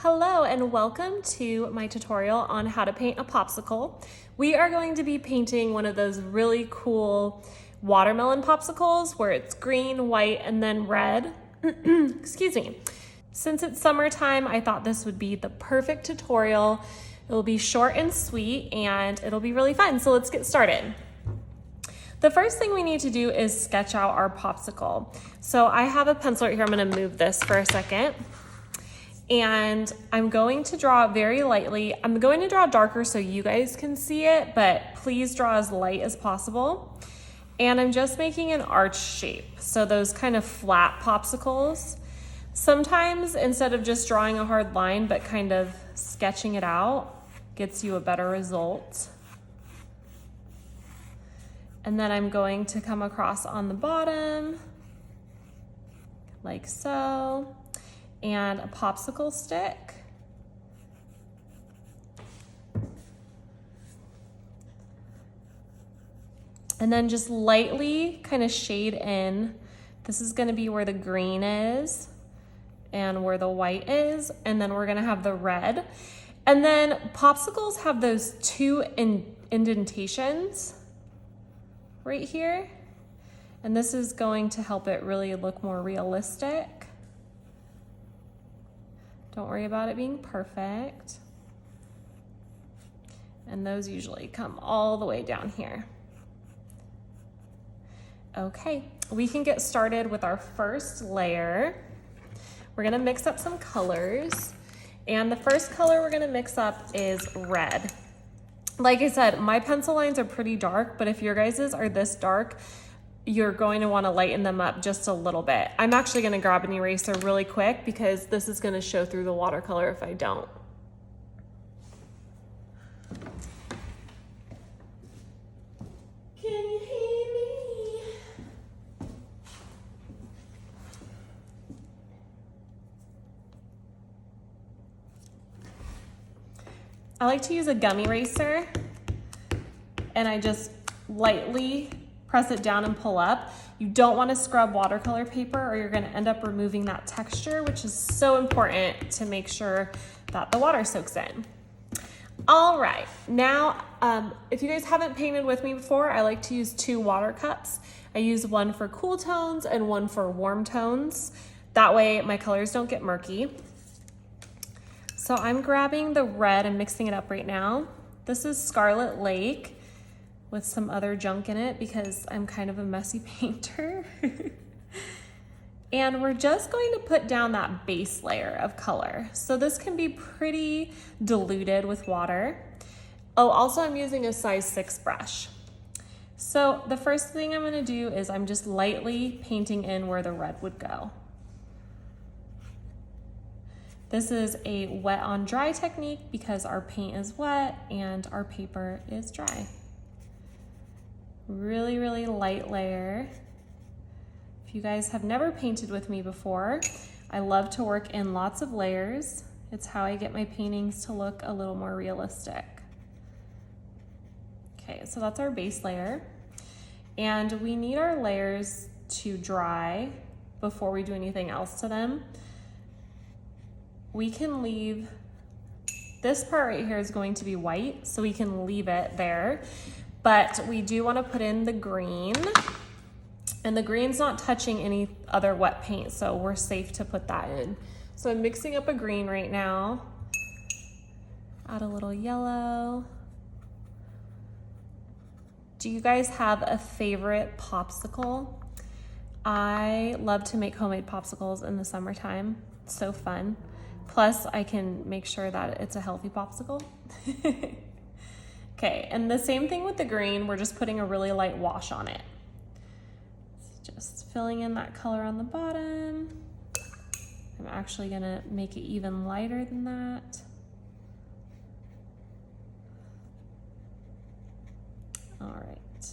Hello and welcome to my tutorial on how to paint a popsicle. We are going to be painting one of those really cool watermelon popsicles where it's green, white, and then red. Excuse me. Since it's summertime, I thought this would be the perfect tutorial. It will be short and sweet and it'll be really fun. So let's get started. The first thing we need to do is sketch out our popsicle. So I have a pencil right here. I'm going to move this for a second. And I'm going to draw very lightly. I'm going to draw darker so you guys can see it, but please draw as light as possible. And I'm just making an arch shape. So those kind of flat popsicles. Sometimes instead of just drawing a hard line, but kind of sketching it out gets you a better result. And then I'm going to come across on the bottom like so. And a popsicle stick. And then just lightly kind of shade in. This is gonna be where the green is and where the white is. And then we're gonna have the red. And then popsicles have those two indentations right here. And this is going to help it really look more realistic. Don't worry about it being perfect. And those usually come all the way down here. Okay, we can get started with our first layer. We're gonna mix up some colors. And the first color we're gonna mix up is red. Like I said, my pencil lines are pretty dark, but if your guys's are this dark, you're going to want to lighten them up just a little bit. I'm actually going to grab an eraser really quick because this is going to show through the watercolor if I don't. Can you hear me? I like to use a gum eraser and I just lightly press it down and pull up. You don't want to scrub watercolor paper or you're going to end up removing that texture, which is so important to make sure that the water soaks in. All right, now if you guys haven't painted with me before, I like to use two water cups. I use one for cool tones and one for warm tones. That way my colors don't get murky. So I'm grabbing the red and mixing it up right now. This is Scarlet Lake with some other junk in it because I'm kind of a messy painter. And we're just going to put down that base layer of color. So this can be pretty diluted with water. Oh, also I'm using a size 6 brush. So the first thing I'm gonna do is I'm just lightly painting in where the red would go. This is a wet on dry technique because our paint is wet and our paper is dry. Really, really light layer. If you guys have never painted with me before, I love to work in lots of layers. It's how I get my paintings to look a little more realistic. Okay, so that's our base layer. And we need our layers to dry before we do anything else to them. We can leave, this part right here is going to be white, so we can leave it there. But we do want to put in the green, and the green's not touching any other wet paint, so we're safe to put that in. So I'm mixing up a green right now. Add a little yellow. Do you guys have a favorite popsicle? I love to make homemade popsicles in the summertime. It's so fun. Plus, I can make sure that it's a healthy popsicle. Okay, and the same thing with the green, we're just putting a really light wash on it. Just filling in that color on the bottom. I'm actually gonna make it even lighter than that. All right.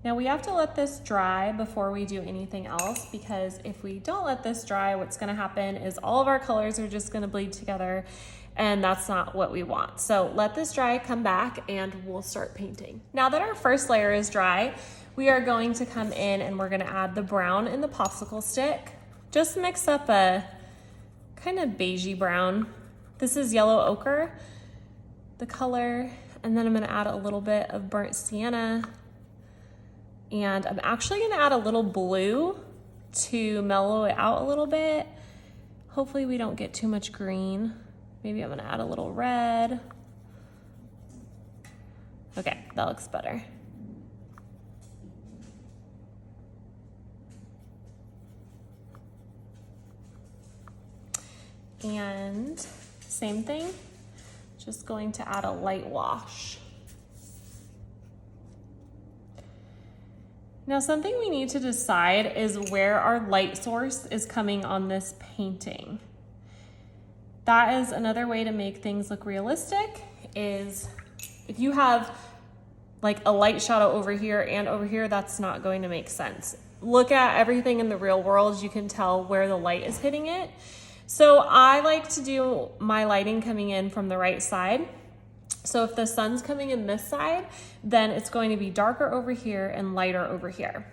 Now we have to let this dry before we do anything else, because if we don't let this dry, what's gonna happen is all of our colors are just gonna bleed together, and that's not what we want. So let this dry, come back, and we'll start painting. Now that our first layer is dry, we are going to come in and we're gonna add the brown in the popsicle stick. Just mix up a kind of beigey brown. This is yellow ochre, the color, and then I'm gonna add a little bit of burnt sienna, and I'm actually gonna add a little blue to mellow it out a little bit. Hopefully we don't get too much green. Maybe I'm gonna add a little red. Okay, that looks better. And same thing, just going to add a light wash. Now, something we need to decide is where our light source is coming on this painting. That is another way to make things look realistic, is if you have like a light shadow over here and over here, that's not going to make sense. Look at everything in the real world, you can tell where the light is hitting it. So I like to do my lighting coming in from the right side. So if the sun's coming in this side, then it's going to be darker over here and lighter over here.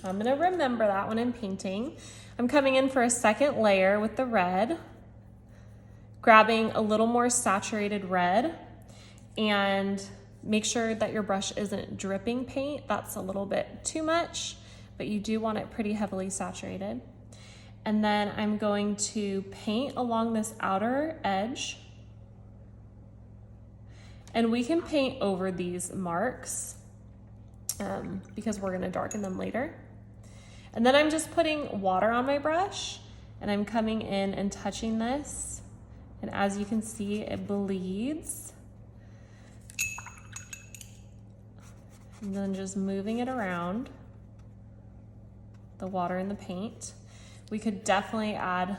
I'm gonna remember that when I'm painting. I'm coming in for a second layer with the red, grabbing a little more saturated red, and make sure that your brush isn't dripping paint. That's a little bit too much, but you do want it pretty heavily saturated. And then I'm going to paint along this outer edge. And we can paint over these marks because we're gonna darken them later. And then I'm just putting water on my brush and I'm coming in and touching this. And as you can see, it bleeds. And then just moving it around, the water and the paint. We could definitely add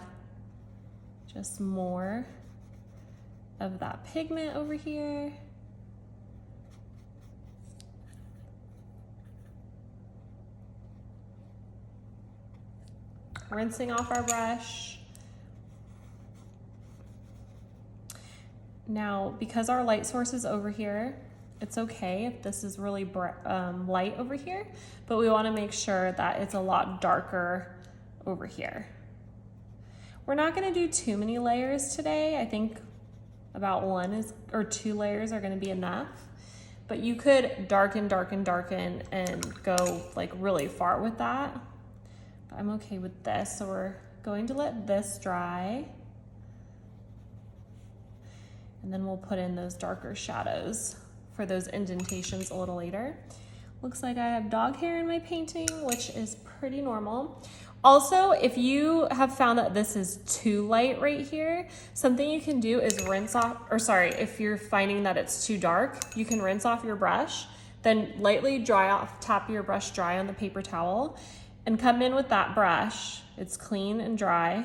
just more of that pigment over here. Rinsing off our brush. Now, because our light source is over here, it's okay if this is really light over here, but we want to make sure that it's a lot darker over here. We're not going to do too many layers today. I think about 1 or 2 layers are going to be enough, but you could darken and go like really far with that. But I'm okay with this, so we're going to let this dry, and then we'll put in those darker shadows for those indentations a little later. Looks like I have dog hair in my painting, which is pretty normal. Also, if you have found that this is too light right here, something you can do is rinse off, or sorry, if you're finding that it's too dark, you can rinse off your brush, then lightly dry off, tap your brush dry on the paper towel, and come in with that brush. It's clean and dry,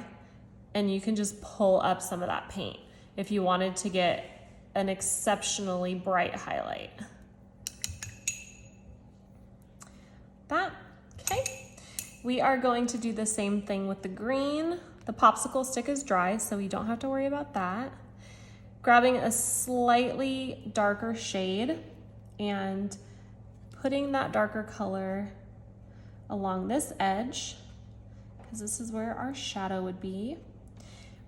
and you can just pull up some of that paint if you wanted to get an exceptionally bright highlight. Okay. We are going to do the same thing with the green. The popsicle stick is dry, so we don't have to worry about that. Grabbing a slightly darker shade and putting that darker color along this edge, because this is where our shadow would be.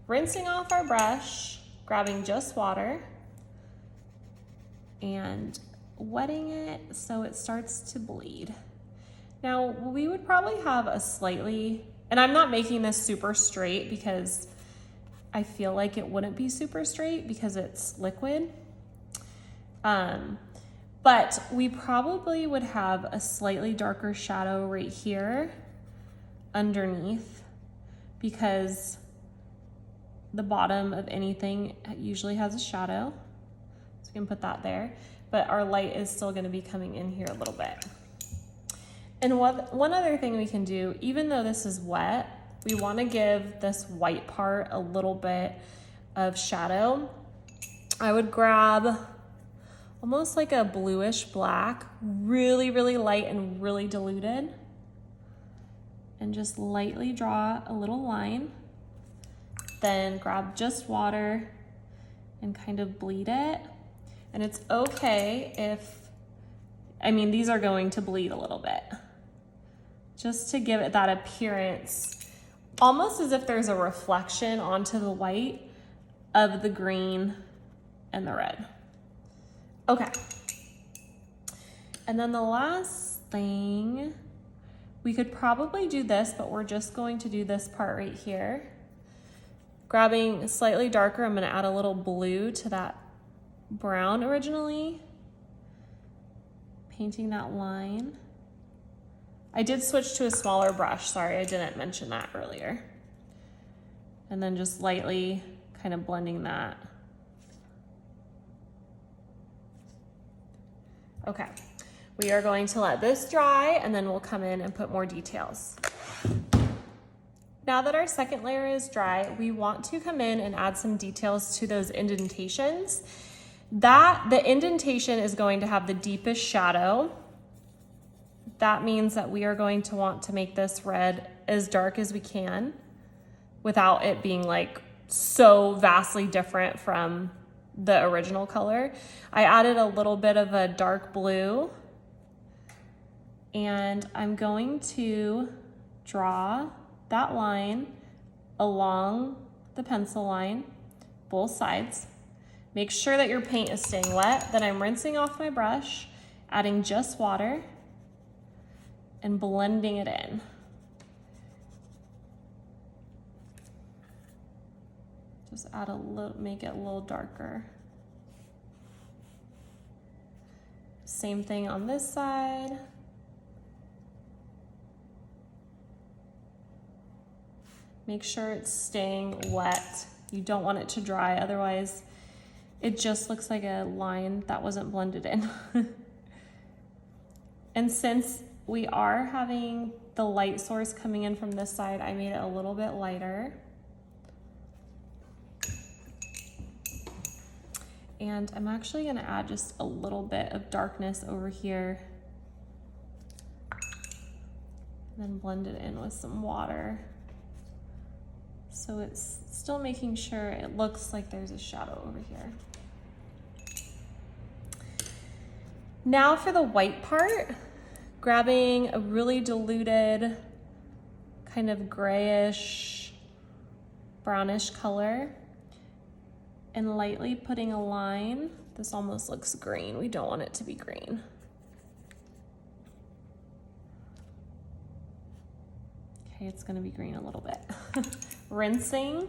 Rinsing off our brush, grabbing just water, and wetting it so it starts to bleed. Now, we would probably have a slightly, and I'm not making this super straight because I feel like it wouldn't be super straight because it's liquid. But we probably would have a slightly darker shadow right here underneath, because the bottom of anything usually has a shadow. So we can put that there, but our light is still gonna be coming in here a little bit. And one other thing we can do, even though this is wet, we want to give this white part a little bit of shadow. I would grab almost like a bluish black, really, really light and really diluted, and just lightly draw a little line. Then grab just water and kind of bleed it. And it's okay if, I mean, these are going to bleed a little bit, just to give it that appearance, almost as if there's a reflection onto the white of the green and the red. Okay. And then the last thing, we could probably do this, but we're just going to do this part right here. Grabbing slightly darker, I'm gonna add a little blue to that brown originally. Painting that line. I did switch to a smaller brush, sorry, I didn't mention that earlier. And then just lightly kind of blending that. Okay, we are going to let this dry and then we'll come in and put more details. Now that our second layer is dry, we want to come in and add some details to those indentations. The indentation is going to have the deepest shadow. That means that we are going to want to make this red as dark as we can without it being like so vastly different from the original color. I added a little bit of a dark blue and I'm going to draw that line along the pencil line, both sides. Make sure that your paint is staying wet. Then I'm rinsing off my brush, adding just water, and blending it in. Just add a little, make it a little darker. Same thing on this side. Make sure it's staying wet. You don't want it to dry, otherwise it just looks like a line that wasn't blended in. And since we are having the light source coming in from this side, I made it a little bit lighter. And I'm actually gonna add just a little bit of darkness over here. And then blend it in with some water. So it's still making sure it looks like there's a shadow over here. Now for the white part, grabbing a really diluted, kind of grayish, brownish color, and lightly putting a line. This almost looks green. We don't want it to be green. Okay, it's gonna be green a little bit. Rinsing,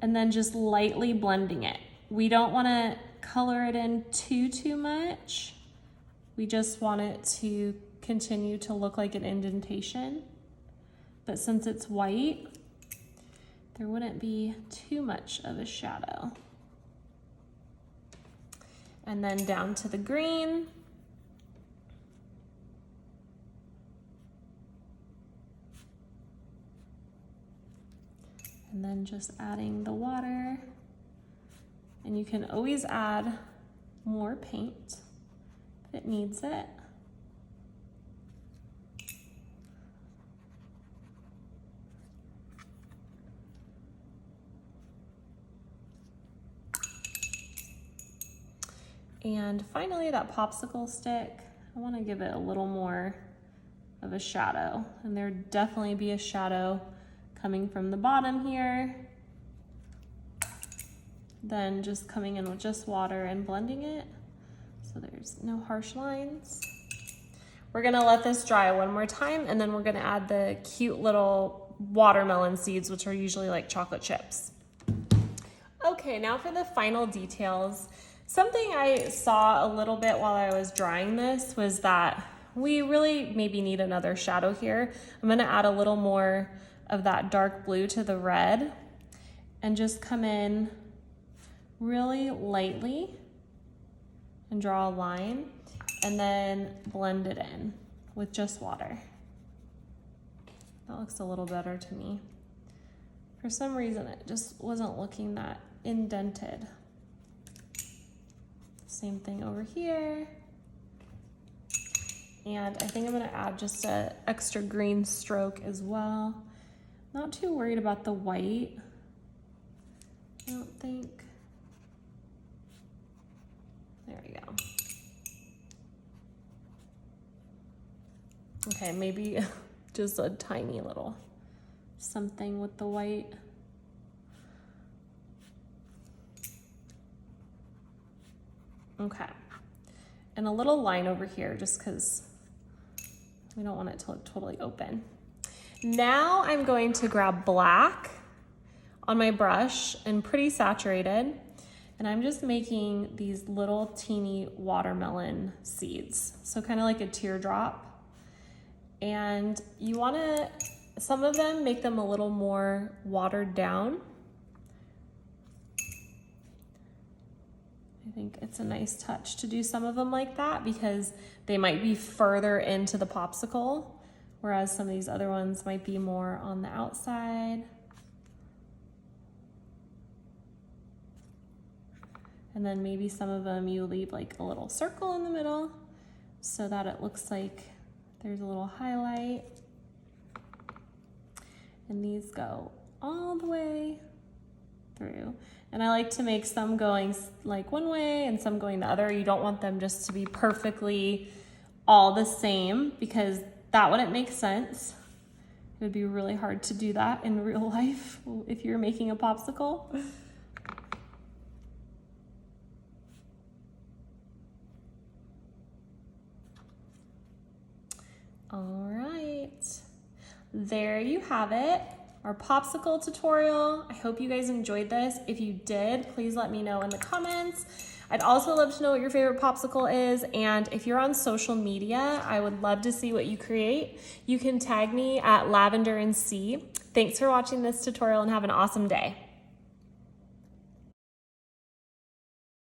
and then just lightly blending it. We don't wanna color it in too much. We just want it to continue to look like an indentation. But since it's white, there wouldn't be too much of a shadow. And then down to the green. And then just adding the water. And you can always add more paint if it needs it. And finally, that popsicle stick, I want to give it a little more of a shadow. And there'd definitely be a shadow coming from the bottom here. Then just coming in with just water and blending it so there's no harsh lines. We're gonna let this dry one more time and then we're gonna add the cute little watermelon seeds, which are usually like chocolate chips. Okay, now for the final details. Something I saw a little bit while I was drying this was that we really maybe need another shadow here. I'm gonna add a little more of that dark blue to the red and just come in really lightly and draw a line and then blend it in with just water. That looks a little better to me. For some reason, it just wasn't looking that indented. Same thing over here. And I think I'm gonna add just an extra green stroke as well. Not too worried about the white, I don't think. There we go. Okay, maybe just a tiny little something with the white. Okay. And a little line over here just because we don't want it to look totally open. Now I'm going to grab black on my brush and pretty saturated, and I'm just making these little teeny watermelon seeds. So kind of like a teardrop. And you want to, some of them, make them a little more watered down. I think it's a nice touch to do some of them like that because they might be further into the popsicle, whereas some of these other ones might be more on the outside. And then maybe some of them you leave like a little circle in the middle so that it looks like there's a little highlight. And these go all the way through. And I like to make some going like one way and some going the other. You don't want them just to be perfectly all the same because that wouldn't make sense. It would be really hard to do that in real life if you're making a popsicle. All right, there you have it, our popsicle tutorial. I hope you guys enjoyed this. If you did, please let me know in the comments. I'd also love to know what your favorite popsicle is, and if you're on social media, I would love to see what you create. You can tag me at Lavender and C. Thanks for watching this tutorial and have an awesome day.